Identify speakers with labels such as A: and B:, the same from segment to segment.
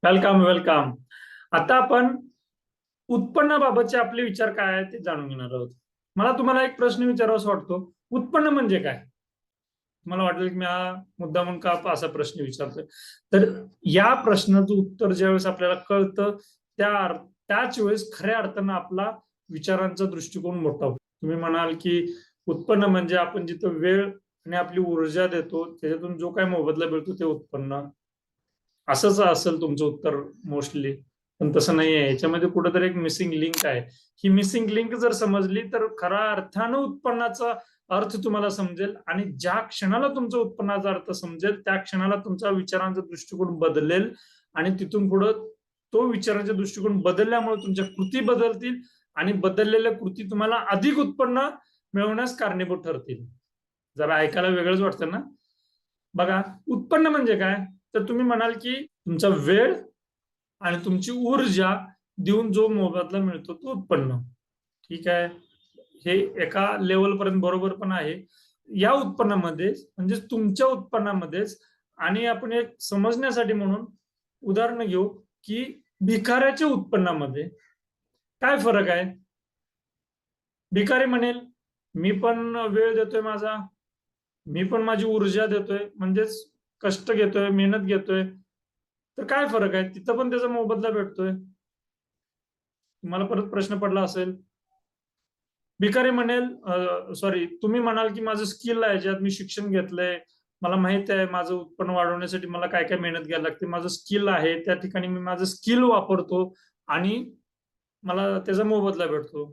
A: Welcome welcome. आता आपण उत्पन्नाबाबतचे आपले विचार काय आहेत ते जाणून घेणार आहोत. मला तुम्हाला एक प्रश्न विचारावासा वाटतो, उत्पन्न म्हणजे काय? मला वाटेल की मी हा मुद्दामून का असा प्रश्न विचारतोय. तर या प्रश्नाचं उत्तर ज्यावेळेस आपल्याला कळतं त्याच वेळेस खऱ्या अर्थानं आपला विचारांचा दृष्टिकोन मोठा होतो. तुम्ही म्हणाल की उत्पन्न म्हणजे आपण जिथं वेळ आणि आपली ऊर्जा देतो त्याच्यातून जो काही मोबदला मिळतो ते उत्पन्न, असंच असेल तुमचं उत्तर मोस्टली. पण तसं नाहीये, याच्यामध्ये कुठेतरी एक मिसिंग लिंक आहे. ही मिसिंग लिंक जर समजली तर खऱ्या अर्थानं उत्पन्नाचा अर्थ तुम्हाला समजेल, आणि ज्या क्षणाला तुमचा उत्पन्नाचा अर्थ समजेल त्या क्षणाला तुमचा विचारांचा दृष्टिकोन बदलेल. आणि तिथून पुढं तो विचारांचा दृष्टिकोन बदलल्यामुळे तुमच्या कृती बदलतील, आणि बदललेल्या कृती तुम्हाला अधिक उत्पन्न मिळवण्यास कारणीभूत ठरतील. जरा ऐकायला वेगळंच वाटतं ना? बघा, उत्पन्न म्हणजे काय? तर तुम्ही म्हणाल की तुमचा वेळ आणि तुमची ऊर्जा देऊन जो मोबदला मिळतो तो उत्पन्न. ठीक आहे, हे एका लेवल पर्यंत बरोबर पण आहे. या उत्पन्नामध्ये म्हणजे तुमच्या उत्पन्नामध्येच, आणि आपण एक समजण्यासाठी म्हणून उदाहरण घेऊ की भिकाऱ्याच्या उत्पन्नामध्ये काय फरक आहे. भिकारी म्हणेल मी पण वेळ देतोय माझा, मी पण माझी ऊर्जा देतोय, म्हणजेच कष्ट घेतोय, मेहनत घेतोय, तर काय फरक आहे, तिथं पण त्याचा मोबदला भेटतोय. तुम्हाला परत प्रश्न पडला असेल. भिकारी म्हणेल सॉरी, तुम्ही म्हणाल की माझं स्किल आहे, ज्यात मी शिक्षण घेतलंय, मला माहित आहे माझं उत्पन्न वाढवण्यासाठी मला काय काय मेहनत घ्यायला लागते, माझं स्किल आहे, त्या ठिकाणी मी माझं स्किल वापरतो आणि मला त्याचा मोबदला भेटतो.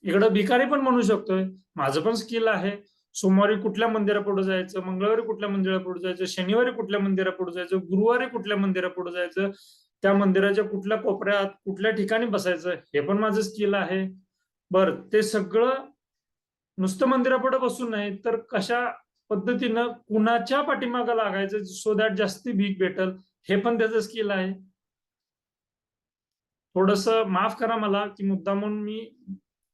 A: इकडं भिकारी पण म्हणू शकतोय माझं पण स्किल आहे, सोमवारी कुठल्या मंदिरापुढे जायचं, मंगळवारी कुठल्या मंदिरापुढे जायचं, शनिवारी कुठल्या मंदिरापुढे जायचं, गुरुवारी कुठल्या मंदिरापुढे जायचं, त्या मंदिराच्या कुठल्या कोपऱ्यात कुठल्या ठिकाणी बसायचं, हे पण माझं स्किल आहे. बर, ते सगळं नुसतं मंदिरापुढे बसून नाही तर कशा पद्धतीनं कुणाच्या पाठीमागं लागायचं सो दॅट जास्ती भीक भेटल, हे पण त्याचं स्किल आहे. थोडस माफ करा मला की मुद्दामून मी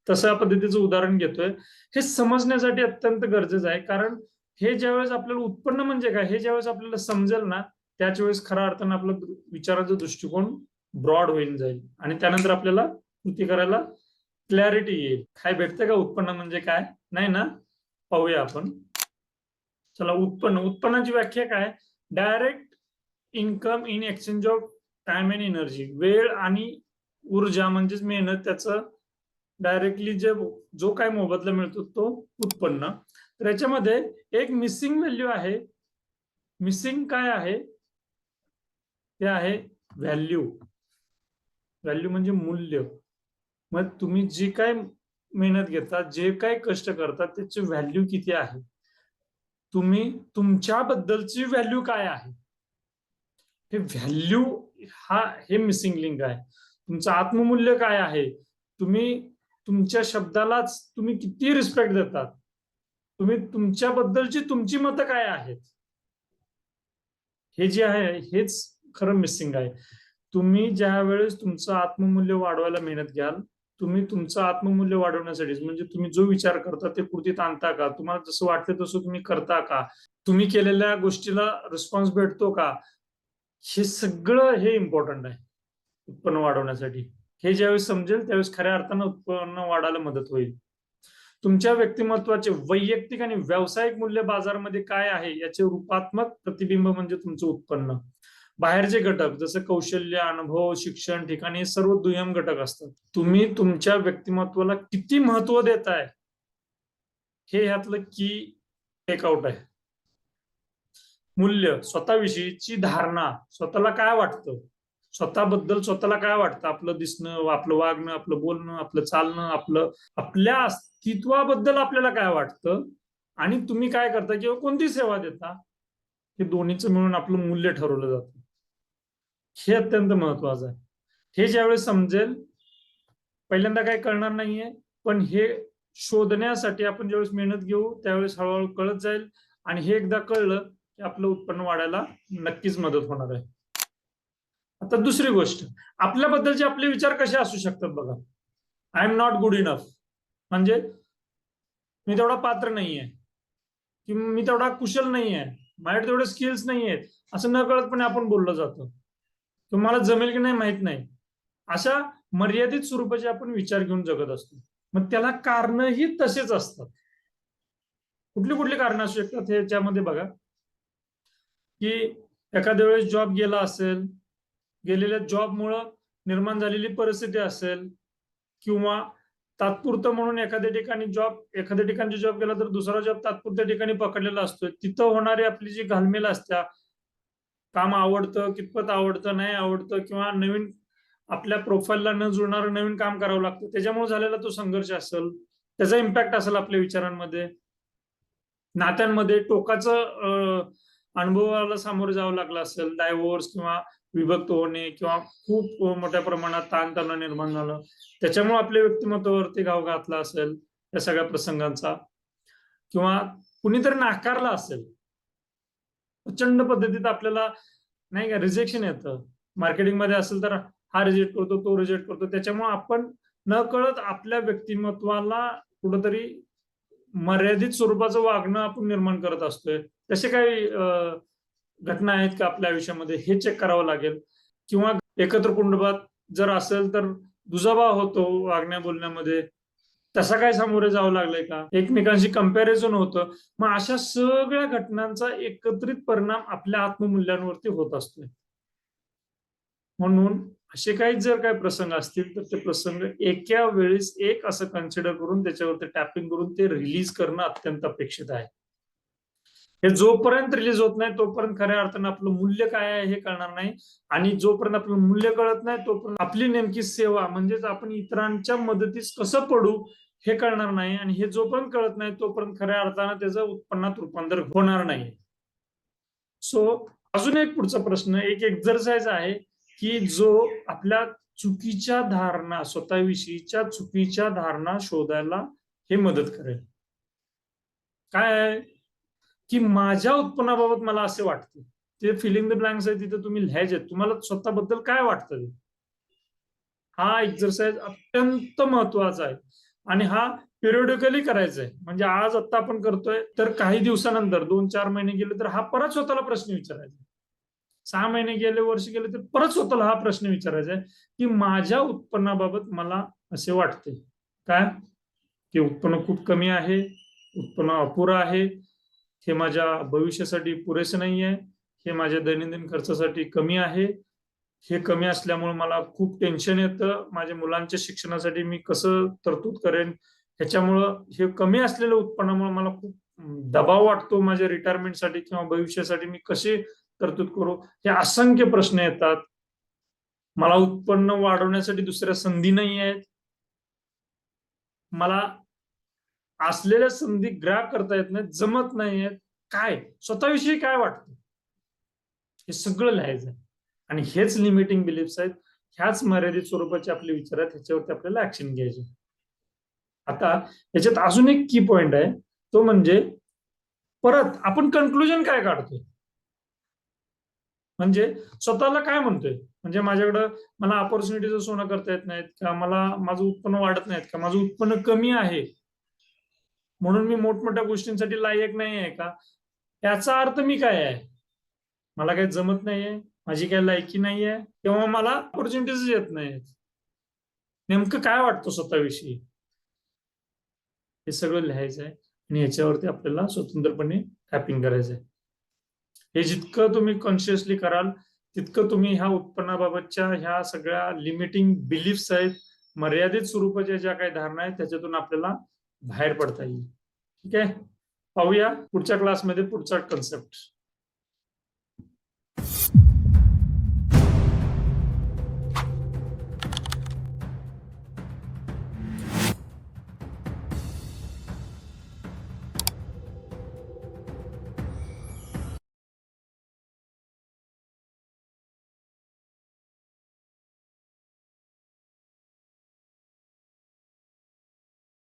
A: तशा पद्धतीचं उदाहरण घेतोय. हे समजण्यासाठी अत्यंत गरजेचं आहे, कारण हे ज्यावेळेस आपल्याला उत्पन्न म्हणजे काय हे ज्यावेळेस आपल्याला समजेल ना, त्याच वेळेस खऱ्या अर्थानं आपलं विचाराचा दृष्टिकोन ब्रॉड होईल जाईल, आणि त्यानंतर आपल्याला कृती करायला क्लॅरिटी येईल. काय भेटतं का उत्पन्न म्हणजे काय? नाही ना? पाहूया आपण. चला, उत्पन्नाची व्याख्या काय? Direct income in exchange of time and energy. वेळ आणि ऊर्जा म्हणजेच मेहनत, त्याचं डायरेक्टली जो काय मोबदला मिळतो तो उत्पन्न. तर याच्यामध्ये एक मिसिंग व्हॅल्यू आहे. मिसिंग काय आहे? ते आहे व्हॅल्यू. व्हॅल्यू म्हणजे मूल्य. मग तुम्ही जी काय मेहनत घेता, जे काय कष्ट करता, त्याची व्हॅल्यू किती आहे, तुम्ही तुमच्याबद्दलची व्हॅल्यू काय आहे, हे व्हॅल्यू, हे मिसिंग लिंक आहे. तुमचं आत्ममूल्य काय आहे, तुम्ही तुमच्या शब्दालाच तुम्ही किती रिस्पेक्ट देतात, तुम्ही तुमच्याबद्दलची तुमची मतं काय आहेत, हे जे आहे हेच खरं मिसिंग आहे. तुम्ही ज्या वेळेस तुमचं आत्ममूल्य वाढवायला मेहनत घ्याल, तुम्ही तुमचं आत्ममूल्य वाढवण्यासाठी म्हणजे तुम्ही जो विचार करता ते कृतीत आणता का, तुम्हाला जसं वाटतं तसं तुम्ही करता का, तुम्ही केलेल्या गोष्टीला रिस्पॉन्स भेटतो का, हे सगळं हे इम्पॉर्टंट आहे उत्पन्न वाढवण्यासाठी. हे ज्यावेळेस समजेल त्यावेळेस खऱ्या अर्थानं उत्पन्न वाढायला मदत होईल. तुमच्या व्यक्तिमत्वाचे वैयक्तिक आणि व्यावसायिक मूल्य बाजारामध्ये काय आहे याचे रूपात्मक प्रतिबिंब म्हणजे तुमचं उत्पन्न. बाहेरचे घटक जसं कौशल्य, अनुभव, शिक्षण, ठिकाणी सर्व दुय्यम घटक असतात. तुम्ही तुमच्या व्यक्तिमत्वाला किती महत्व देताय हे यातलं की टेकआउट आहे. मूल्य, स्वतःविषयीची धारणा, स्वतःला काय वाटतं, स्वतःबद्दल स्वतःला काय वाटतं, आपलं दिसणं, आपलं वागणं, आपलं बोलणं, आपलं चालणं, आपल्या अस्तित्वाबद्दल आपल्याला काय वाटतं, आणि तुम्ही काय करता किंवा कोणती सेवा देता, हे दोन्हीचं मिळून आपलं मूल्य ठरवलं जातं. हे अत्यंत महत्वाचं आहे. हे ज्यावेळेस समजेल, पहिल्यांदा काय कळणार नाहीये, पण हे शोधण्यासाठी आपण ज्यावेळेस मेहनत घेऊ त्यावेळेस हळूहळू कळत जाईल, आणि हे एकदा कळलं की आपलं उत्पन्न वाढायला नक्कीच मदत होणार आहे. आता दुसरी गोष्ट, आपल्याबद्दलचे आपले विचार कसे असू शकतात बघा. I am not good enough म्हणजे मी तेवढा पात्र नाहीये, की मी तेवढा कुशल नाहीये, माझ्याकडे तेवढे स्किल्स नाहीयेत, असं न कळतपणे आपण बोललं जातं. किंवा मला जमेल की नाही माहित नाही, अशा मर्यादित स्वरूपाचे आपण विचार घेऊन जगत असतो. मग त्याला कारणही तसेच असतात. कुठली कुठली कारण असू शकतात ह्याच्यामध्ये बघा, की एखाद्या वेळेस जॉब गेला असेल, गेलेल्या जॉबमुळं निर्माण झालेली परिस्थिती असेल, किंवा तात्पुरतं म्हणून एखाद्या ठिकाणी जॉब केला तर दुसरा जॉब तात्पुरत्या ठिकाणी पकडलेला असतोय, तिथं होणारी आपली जी घालमेल असत्या, काम आवडतं कितपत आवडतं नाही आवडतं, किंवा नवीन आपल्या प्रोफाईलला न जुळणारं नवीन काम करावं लागतं, त्याच्यामुळे झालेला तो संघर्ष असेल, त्याचा इम्पॅक्ट असेल आपल्या विचारांमध्ये, नात्यांमध्ये टोकाचं अनुभवाला सामोरं जावं लागलं असेल, डायव्होर्स किंवा विभक्त होणे, किंवा खूप मोठ्या प्रमाणात ताणतणाव निर्माण झालं, त्याच्यामुळे आपल्या व्यक्तिमत्वावरती घाव घातला असेल या सगळ्या प्रसंगांचा, किंवा कुणीतरी नाकारला असेल, प्रचंड पद्धतीत आपल्याला नाही का रिजेक्शन येतं, मार्केटिंगमध्ये असेल तर हा रिजेक्ट करतो, तो रिजेक्ट करतो, त्याच्यामुळे आपण न कळत आपल्या व्यक्तिमत्वाला कुठंतरी मर्यादित स्वरूपाचं वागणं आपण निर्माण करत असतोय. तसे काही घटना आहेत का आपल्या आयुष्यामध्ये, हे चेक करावं लागेल. किंवा एकत्र कुटुंबात जर असेल तर दुजाभाव होतो वागण्या बोलण्यामध्ये, तसा काय सामोरे जावं लागलंय का, एकमेकांशी कंपॅरिझन होतं, मग अशा सगळ्या घटनांचा एकत्रित परिणाम आपल्या आत्ममूल्यांवरती होत असतोय. म्हणून असे काही जर काही प्रसंग असतील तर ते प्रसंग एका वेळेस एक असं कन्सिडर करून त्याच्यावरती टॅपिंग करून ते रिलीज करणं अत्यंत अपेक्षित आहे. हे जोपर्यंत रिलीज होत नाही तोपर्यंत खऱ्या अर्थानं आपलं मूल्य काय आहे हे कळणार नाही, आणि जोपर्यंत आपलं मूल्य कळत नाही तोपर्यंत आपली नेमकी सेवा म्हणजेच आपण इतरांच्या मदतीस कसं पडू हे कळणार नाही, आणि हे जोपर्यंत कळत नाही तोपर्यंत खऱ्या अर्थानं त्याचं उत्पन्नात रूपांतर होणार नाही. सो अजून एक पुढचा प्रश्न, एक एक्झरसाइज आहे की जो आपल्या चुकीच्या धारणा, स्वतःविषयीच्या चुकीच्या धारणा शोधायला हे मदत करेल. काय आहे की माझ्या उत्पन्नाबाबत मला असे वाटते, ते फिलिंग द ब्लँक्स आहे, तिथे तुम्ही लिहायचे तुम्हाला स्वतःबद्दल काय वाटतं. हा एक्झरसाइज अत्यंत महत्वाचा आहे, आणि हा पिरियडिकली करायचा आहे. म्हणजे आज आता आपण करतोय तर काही दिवसानंतर 2-4 महिने गेले तर हा परत स्वतःला प्रश्न विचारायचा, 6 महिने गेले, वर्ष गेले तर परत स्वतःला हा प्रश्न विचारायचा आहे की माझ्या उत्पन्नाबाबत मला असे वाटते काय, की उत्पन्न खूप कमी आहे, उत्पन्न अपुरं आहे, हे माझ्या भविष्यासाठी पुरेसे नाही आहे, हे माझ्या दैनंदिन खर्चासाठी कमी आहे, हे कमी असल्यामुळे मला खूप टेन्शन येतं, माझ्या मुलांच्या शिक्षणासाठी मी कसं तरतूद करेन, ह्याच्यामुळं हे कमी असलेल्या उत्पन्नामुळे मला खूप दबाव वाटतो, माझ्या रिटायरमेंटसाठी किंवा भविष्यासाठी मी कशी तरतूद करू, हे असंख्य प्रश्न येतात. मला उत्पन्न वाढवण्यासाठी दुसऱ्या संधी नाही आहेत, मला असलेल्या संधी ग्रॅब करता येत नाहीत, जमत नाहीयेत, काय स्वतःविषयी काय वाटतं हे सगळं लिहायचं, आणि हेच लिमिटिंग बिलीफ्स आहेत, ह्याच मर्यादित स्वरूपाचे आपले विचार आहेत, ह्याच्यावरती आपल्याला ऍक्शन घ्यायचे. आता याच्यात अजून एक की पॉइंट आहे, तो म्हणजे परत आपण कन्क्लुजन काय काढतोय, म्हणजे स्वतःला काय म्हणतोय, म्हणजे माझ्याकडं मला ऑपॉर्च्युनिटीचं सोनं करता येत नाहीत का, मला माझं उत्पन्न वाढत नाहीत का, माझं उत्पन्न कमी आहे म्हणून मी मोठमोठ्या गोष्टींसाठी लायक नाही आहे का, याचा अर्थ मी काय आहे, मला काही जमत नाहीये, माझी काही लायकी नाहीये, तेव्हा मला ऑपॉर्च्युनिटीज येत नाहीत, नेमकं काय वाटतं स्वतःविषयी, हे सगळं लिहायचं आहे, आणि याच्यावरती आपल्याला स्वतंत्रपणे टॅपिंग करायचं आहे. हे जितकं तुम्ही कॉन्शियसली कराल तितकं तुम्ही ह्या उत्पन्नाबाबतच्या ह्या सगळ्या लिमिटिंग बिलीफ्स आहेत, मर्यादित स्वरूपाच्या ज्या काही धारणा आहेत त्याच्यातून आपल्याला बाहेर पडता येईल. ठीक आहे, पाहूया पुढच्या क्लासमध्ये पुढचा कन्सेप्ट.